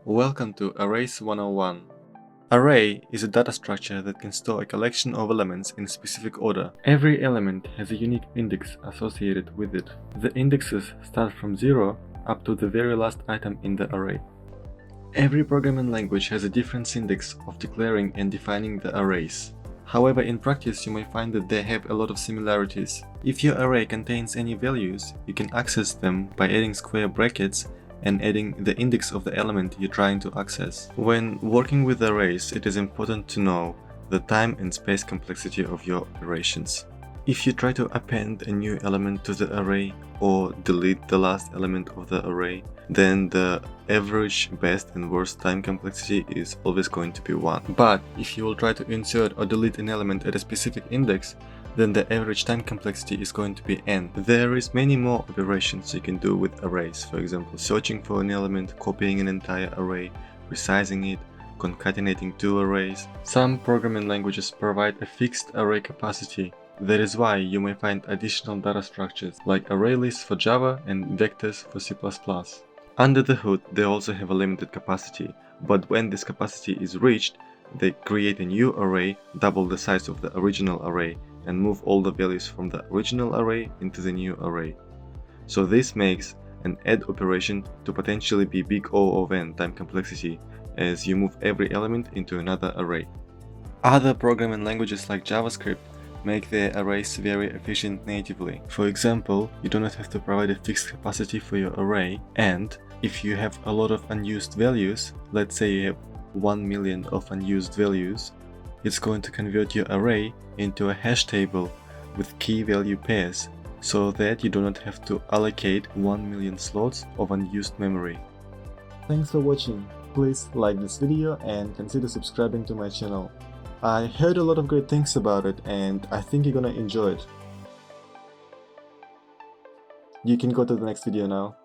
Welcome to Arrays 101. Array is a data structure that can store a collection of elements in specific order. Every element has a unique index associated with it. The indexes start from 0 up to the very last item in the array. Every programming language has a different syntax of declaring and defining the arrays. However, in practice you may find that they have a lot of similarities. If your array contains any values, you can access them by adding square brackets and adding the index of the element you're trying to access. When working with arrays, it is important to know the time and space complexity of your operations. If you try to append a new element to the array or delete the last element of the array, then the average, best and worst time complexity is always going to be 1. But if you will try to insert or delete an element at a specific index, then the average time complexity is going to be n. There is many more operations you can do with arrays, for example searching for an element, copying an entire array, resizing it, concatenating two arrays. Some programming languages provide a fixed array capacity. That is why you may find additional data structures like array lists for Java and vectors for C++. Under the hood they also have a limited capacity, but when this capacity is reached, they create a new array double the size of the original array and move all the values from the original array into the new array. So this makes an add operation to potentially be big O of n time complexity, as you move every element into another array. Other programming languages like JavaScript make their arrays very efficient natively. For example, you do not have to provide a fixed capacity for your array, and if you have a lot of unused values, let's say you have 1 million of unused values, it's going to convert your array into a hash table with key value pairs, so that you do not have to allocate 1 million slots of unused memory. Thanks for watching. Please like this video and consider subscribing to my channel. I heard a lot of great things about it and I think you're gonna enjoy it. You can go to the next video now.